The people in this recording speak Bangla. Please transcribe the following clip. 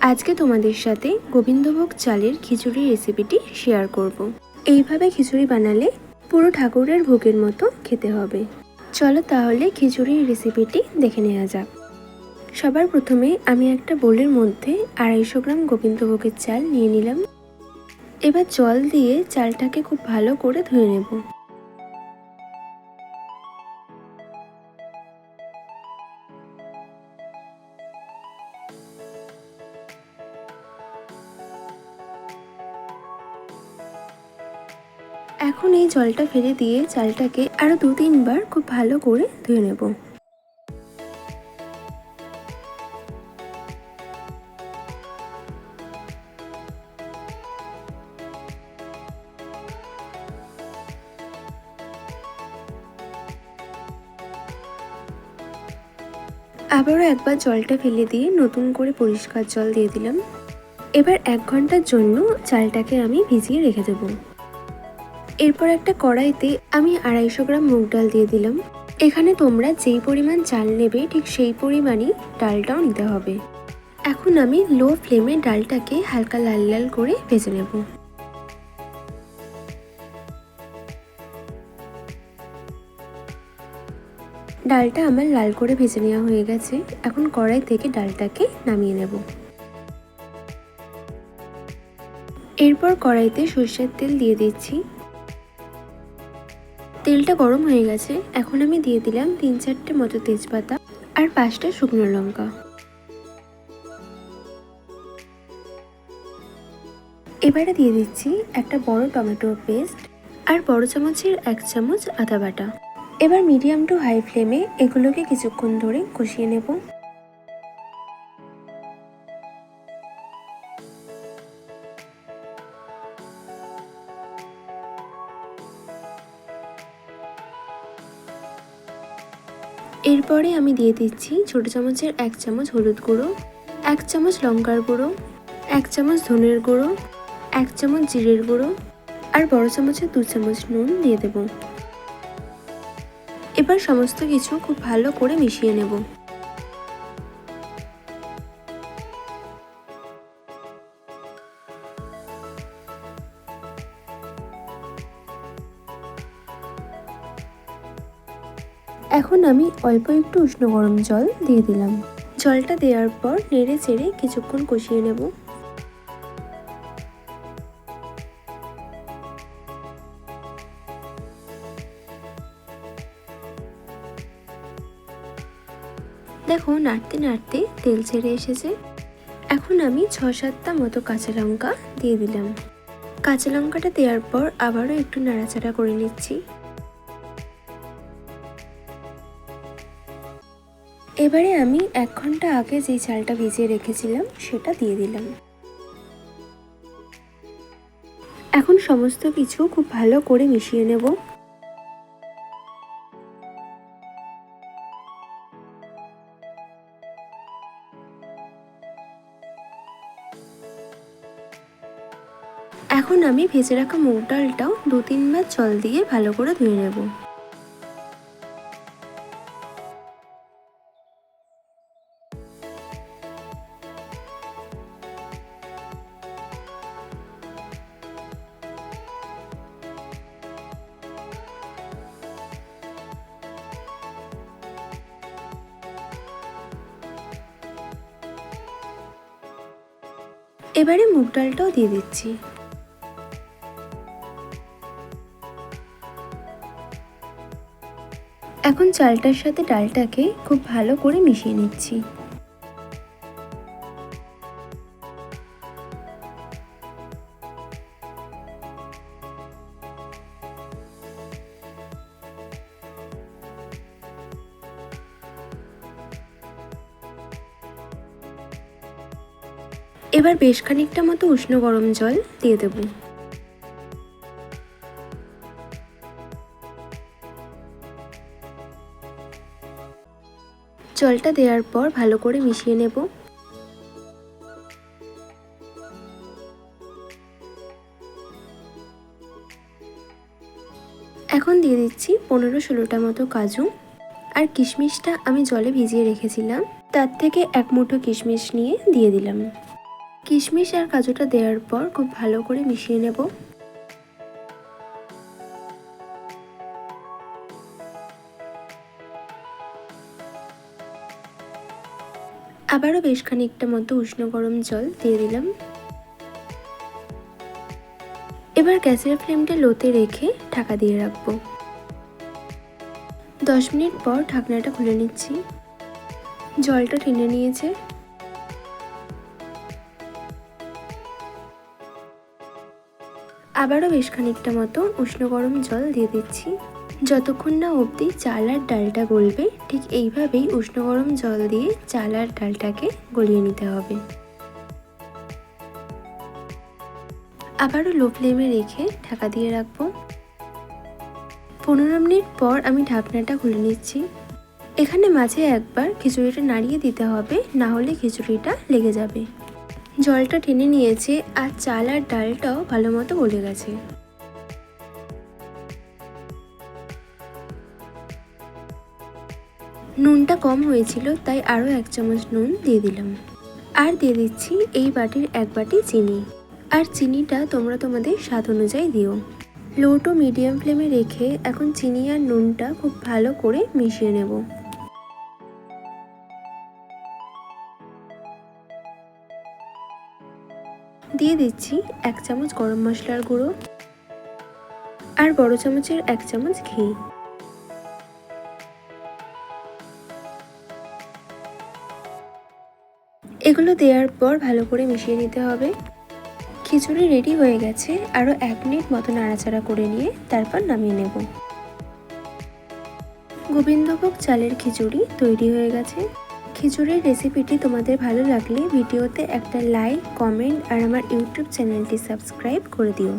আজকে তোমাদের সাথে গোবিন্দভোগ চালের খিচুড়ি রেসিপিটি শেয়ার করব। এইভাবে খিচুড়ি বানালে পুরো ঠাকুরের ভোগের মতো খেতে হবে। চলো তাহলে খিচুড়ির রেসিপিটি দেখে নেওয়া যাক। সবার প্রথমে আমি একটা বোলের মধ্যে 250 গ্রাম গোবিন্দভোগের চাল নিয়ে নিলাম। এবার জল দিয়ে চালটাকে খুব ভালো করে ধুয়ে নেব। এখন এই জলটা ফেলে দিয়ে চালটাকে আরো 2-3 বার খুব ভালো করে ধুয়ে নেব। আবারও একবার জলটা ফেলে দিয়ে নতুন করে পরিষ্কার জল দিয়ে দিলাম। এবার 1 ঘন্টার জন্য চালটাকে আমি ভিজিয়ে রেখে দেব। এরপর একটা কড়াইতে আমি 250 গ্রাম মুগ ডাল দিয়ে দিলাম। এখানে তোমরা যেই পরিমাণ চাল নেবে ঠিক সেই পরিমাণই ডালটাও নিতে হবে। এখন আমি লো ফ্লেমে ডালটাকে হালকা লাল লাল করে ভেজে নেব। ডালটা আমার লাল করে ভেজে নেওয়া হয়ে গেছে। এখন কড়াই থেকে ডালটাকে নামিয়ে নেব। এরপর কড়াইতে সরষের তেল দিয়ে দিচ্ছি। তেলটা গরম হয়ে গেছে। এখন আমি দিয়ে দিলাম 3-4টে মতো তেজপাতা আর 5টা শুকনো লঙ্কা। এবারে দিয়ে দিচ্ছি একটা বড় টমেটোর পেস্ট আর বড় চামচের 1 চামচ আদা বাটা। এবার মিডিয়াম টু হাই ফ্লেমে এগুলোকে কিছুক্ষণ ধরে কষিয়ে নেব। এরপরে আমি দিয়ে দিচ্ছি ছোট চামচের 1 চামচ হলুদ গুঁড়ো, 1 চামচ লঙ্কার গুঁড়ো, 1 চামচ ধনের গুঁড়ো, 1 চামচ জিরের গুঁড়ো আর বড় চামচের 2 চামচ নুন দিয়ে দেব। এবার সমস্ত কিছু খুব ভালো করে মিশিয়ে নেব। এখন আমি অল্প একটু উষ্ণ গরম জল দিয়ে দিলাম। জলটা দেওয়ার পর নেড়ে চেড়ে কিছুক্ষণ কষিয়ে নেব। দেখো নাড়তে নাড়তে তেল ছেড়ে এসেছে। এখন আমি 6-7টা মতো কাঁচা লঙ্কা দিয়ে দিলাম। কাঁচা লঙ্কাটা দেওয়ার পর আবারও একটু নাড়াচাড়া করে নিচ্ছি। এবারে আমি 1 ঘন্টা আগে যে চালটা ভিজিয়ে রেখেছিলাম সেটা দিয়ে দিলাম। এখন সমস্ত কিছু খুব ভালো করে মিশিয়ে নেব। এখন আমি ভেজে রাখা মুগ ডালটাও 2-3 বার জল দিয়ে ভালো করে ধুয়ে নেব। এবারে মুগ ডালটাও দিয়ে দিচ্ছি। এখন চালটার সাথে ডালটাকে খুব ভালো করে মিশিয়ে নিচ্ছি। এবার বেশ খানিকটা মতো উষ্ণ গরম জল দিয়ে দেব। জলটা দেওয়ার পর ভালো করে মিশিয়ে নেব। এখন দিয়ে দিচ্ছি 15-16টা মতো কাজু আর কিশমিশটা আমি জলে ভিজিয়ে রেখেছিলাম, তার থেকে 1 মুঠো কিশমিশ নিয়ে দিয়ে দিলাম। কিশমিশ আর কাজুটা দেওয়ার পর খুব ভালো করে মিশিয়ে নেব। আবারও বেশ খানিকটা মতো উষ্ণ গরম জল দিয়ে দিলাম। এবার গ্যাসের ফ্লেমটা লোতে রেখে ঢাকা দিয়ে রাখবো। 10 মিনিট পর ঢাকনাটা খুলে নিচ্ছি। জলটা টেনে নিয়েছে। আবারও বেশ খানিকটা মতো উষ্ণ গরম জল দিয়ে দিচ্ছি। যতক্ষণ না অবধি চাল আর ডালটা গলবে, ঠিক এইভাবেই উষ্ণ গরম জল দিয়ে চাল আর ডালটাকে গলিয়ে নিতে হবে। আবারও লো ফ্লেমে রেখে ঢাকা দিয়ে রাখবো। 15 মিনিট পর আমি ঢাকনাটা খুলে নিচ্ছি। এখানে মাঝে একবার খিচুড়িটা নাড়িয়ে দিতে হবে, না হলে খিচুড়িটা লেগে যাবে। জলটা টেনে নিয়েছে আর চাল আর ডালটাও ভালো মতো গলে গেছে। নুনটা কম হয়েছিল, তাই আরও 1 চামচ নুন দিয়ে দিলাম। আর দিয়ে দিচ্ছি এই বাটির 1 বাটি চিনি। আর চিনিটা তোমরা তোমাদের স্বাদ অনুযায়ী দিও। লো টু মিডিয়াম ফ্লেমে রেখে এখন চিনি আর নুনটা খুব ভালো করে মিশিয়ে নেব। দিয়ে দিচ্ছি 1 চামচ গরম মশলার গুঁড়ো আর বড় চামচের 1 চামচ ঘি। এগুলো দেওয়ার পর ভালো করে মিশিয়ে নিতে হবে। খিচুড়ি রেডি হয়ে গেছে। আরও 1 মিনিট মতো নাড়াচাড়া করে নিয়ে তারপর নামিয়ে নেব। গোবিন্দভোগ চালের খিচুড়ি তৈরি হয়ে গেছে। খিচুড়ির রেসিপিটি তোমাদের ভালো লাগলে ভিডিওতে একটা লাইক, কমেন্ট আর আমার ইউটিউব চ্যানেলটি সাবস্ক্রাইব করে দিও।